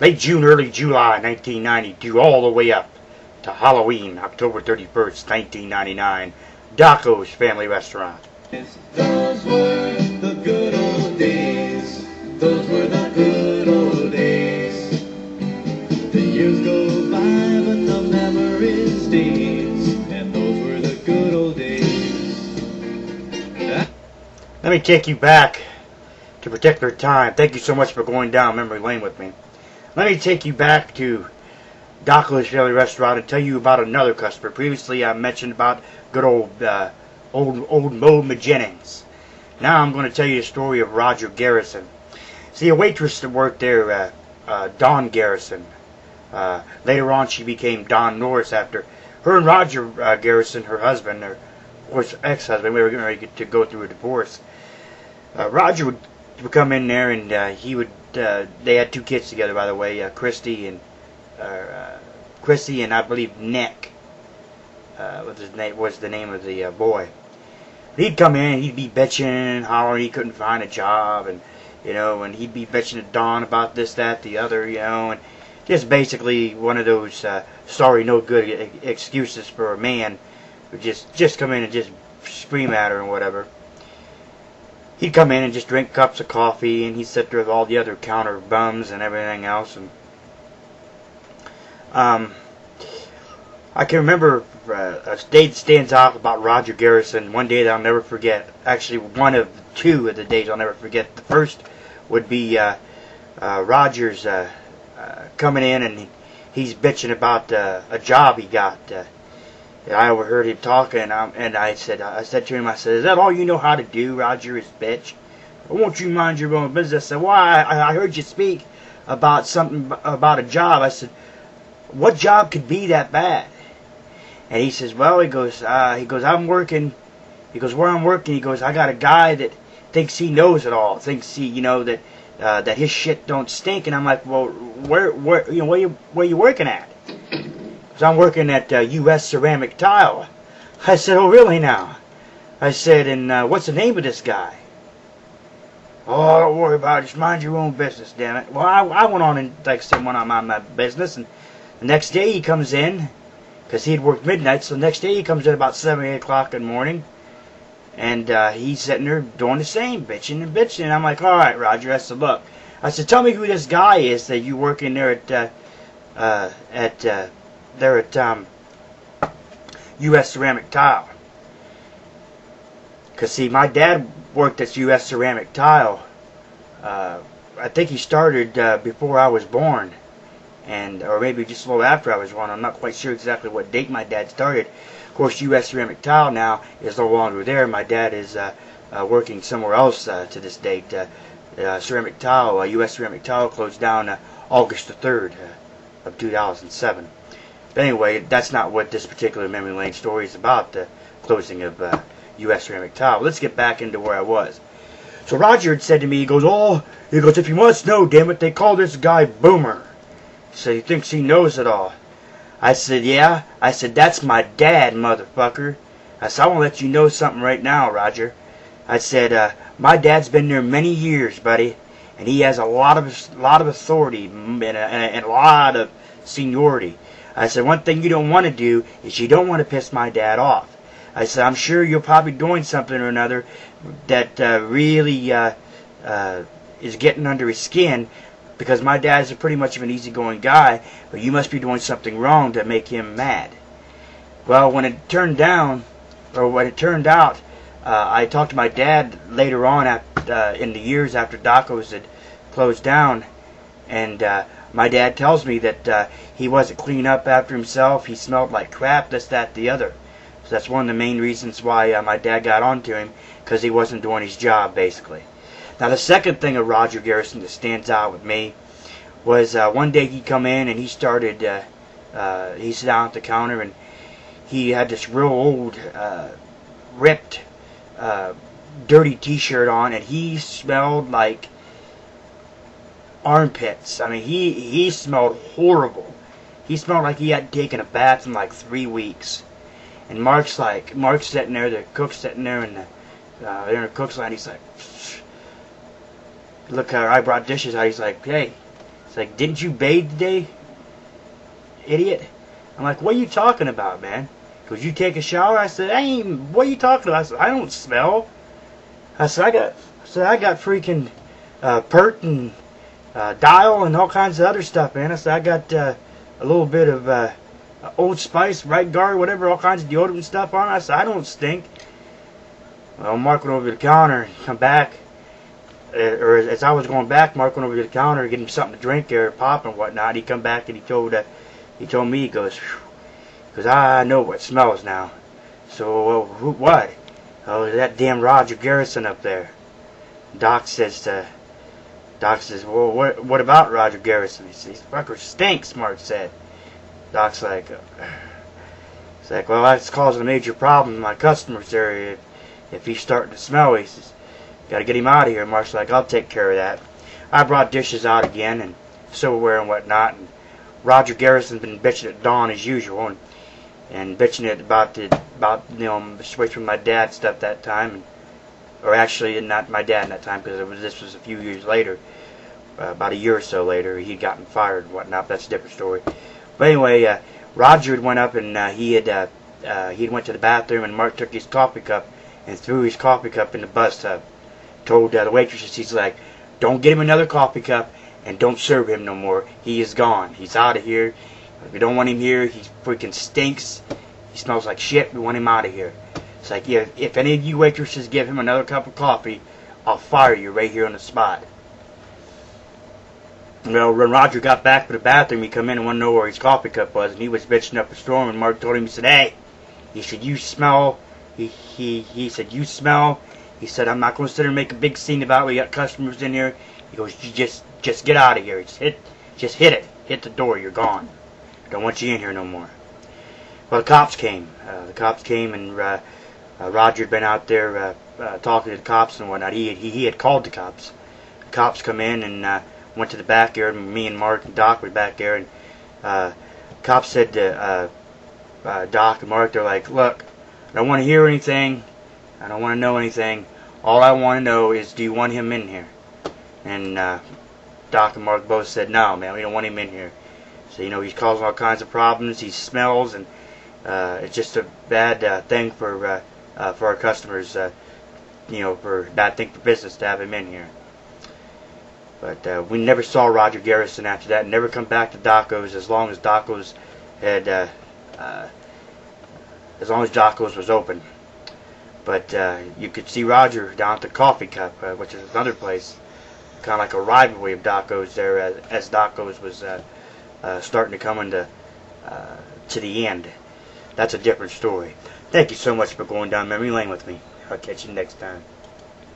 late June, early July 1992, all the way up to Halloween, October 31st, 1999. Doco's Family Restaurant. Those were the good old days. Those were the good old days. The years go by, but the memories stays. And those were the good old days. Let me take you back to particular time. Thank you so much for going down memory lane with me. Let me take you back to Doco's Family Restaurant and tell you about another customer. Previously, I mentioned about good old Mo Jennings. Now I'm going to tell you the story of Roger Garrison. See, a waitress that worked there, Dawn Garrison. Later on, she became Dawn Norris after her and Roger Garrison, her husband, or ex-husband, we were getting ready to go through a divorce. Roger would come in there, and he would. They had 2 kids together, by the way, Christy and I believe Nick was the name of the boy. He'd come in, he'd be bitching and hollering he couldn't find a job, and and he'd be bitching to Dawn about this, that, the other, and just basically one of those sorry, no good excuses for a man who just come in and just scream at her and whatever. He'd come in and just drink cups of coffee, and he'd sit there with all the other counter bums and everything else. And I can remember a date stands out about Roger Garrison. One day that I'll never forget. Actually, one of 2 of the days I'll never forget. The first would be Roger's coming in, and he's bitching about a job he got. I overheard him talking, and I said to him, "Is that all you know how to do, Roger, is bitch? Won't you mind your own business?" I said, "Well, I heard you speak about something about a job." I said, "What job could be that bad?" And he says, "Well," he goes, "I'm working." He goes, "Where I'm working," he goes, "I got a guy that thinks he knows it all, thinks he, that that his shit don't stink." And I'm like, "Well, where you working at?" I'm working at U.S. Ceramic Tile. I said, "Oh, really now?" I said, "And what's the name of this guy?" "Oh, don't worry about it. Just mind your own business, damn it." Well, I went on and, like I said, went on my business. And the next day he comes in, because he'd worked midnight, so the next day he comes in about 7, 8 o'clock in the morning. And he's sitting there doing the same, bitching and bitching. And I'm like, "All right, Roger." I said, "Look," I said, "tell me who this guy is that you work in there at U.S. Ceramic Tile." Because, see, my dad worked at U.S. Ceramic Tile. I think he started before I was born, or maybe just a little after I was born. I'm not quite sure exactly what date my dad started. Of course, U.S. Ceramic Tile now is no longer there. My dad is working somewhere else to this date. Ceramic Tile, U.S. Ceramic Tile closed down August the 3rd of 2007. But anyway, that's not what this particular memory lane story is about, the closing of U.S. Ceramic Tile. Let's get back into where I was. So Roger had said to me, he goes, "If you must know, damn it, they call this guy Boomer." So he thinks he knows it all. I said, "Yeah." I said, "That's my dad, motherfucker." I said, "I want to let you know something right now, Roger." I said, "My dad's been there many years, buddy, and he has a lot of authority and a lot of seniority." I said, "One thing you don't want to do is you don't want to piss my dad off." I said, "I'm sure you're probably doing something or another that really is getting under his skin, because my dad's pretty much of an easygoing guy, but you must be doing something wrong to make him mad." Well, when it turned out, I talked to my dad later on in the years after Doco's had closed down, and my dad tells me that he wasn't cleaning up after himself. He smelled like crap, this, that, the other. So that's one of the main reasons why my dad got onto him, because he wasn't doing his job, basically. Now, the second thing of Roger Garrison that stands out with me was one day he come in and he started, he sat down at the counter, and he had this real old, ripped, dirty t-shirt on, and he smelled like armpits. I mean, he smelled horrible. He smelled like he hadn't taken a bath in like 3 weeks. And Mark's sitting there, the cook's sitting there, and they're in the cook's line. He's like, "Look, I brought dishes out." He's like, "Hey," like, didn't you bathe today, idiot? I'm like, what are you talking about, man? Could you take a shower? I said, what are you talking about? I said, I don't smell. I said, I got freaking Pert and Dial and all kinds of other stuff, man. I said, I got a little bit of Old Spice, Right Guard, whatever, all kinds of deodorant and stuff on. I said, I don't stink. Well, Mark went over to the counter and come back. Or as I was going back, Mark went over to the counter to get him something to drink there, pop and whatnot. He come back and he told me, he goes, I know what smells now. So, what? Oh, that damn Roger Garrison up there. Doc says, well, what about Roger Garrison? He says, fucker stinks, Mark said. Doc's like, it's like, well, that's causing a major problem with my customers there. If he's starting to smell, he says, gotta get him out of here. Mark's like, I'll take care of that. I brought dishes out again and silverware and whatnot. And Roger Garrison's been bitching at Dawn as usual, and bitching it about the situation with my dad stuff that time, or actually not my dad that time, because this was a few years later, about a year or so later. He'd gotten fired and whatnot. That's a different story. But anyway, Roger had went up and he went to the bathroom, and Mark took his coffee cup and threw his coffee cup in the bus tub. Told the waitresses, he's like, don't get him another coffee cup and don't serve him no more. He is gone. He's out of here. We don't want him here. He freaking stinks. He smells like shit. We want him out of here. It's like, yeah, if any of you waitresses give him another cup of coffee, I'll fire you right here on the spot. Well, when Roger got back to the bathroom, he come in and wanted to know where his coffee cup was, and he was bitching up a storm, and Mark told him, he said, hey, he said, you smell. He said, you smell. He said, I'm not going to sit there and make a big scene about it. We got customers in here. He goes, you just get out of here. Just hit it. Hit the door. You're gone. Don't want you in here no more. Well, the cops came. And Roger had been out there talking to the cops and whatnot. He had called the cops. The cops come in and went to the back there. And me and Mark and Doc were back there. And cops said to Doc and Mark, they're like, look, I don't want to hear anything. I don't want to know anything. All I want to know is, do you want him in here? And Doc and Mark both said, no, man, we don't want him in here. So, he's causing all kinds of problems. He smells, and it's just a bad thing for our customers, for a bad thing for business to have him in here. But we never saw Roger Garrison after that. Never come back to Doco's as long as Doco's was open. But you could see Roger down at the Coffee Cup, which is another place, kind of like a rivalry of Doco's there, as Doco's was starting to come into to the end. That's a different story. Thank you so much for going down memory lane with me. I'll catch you next time.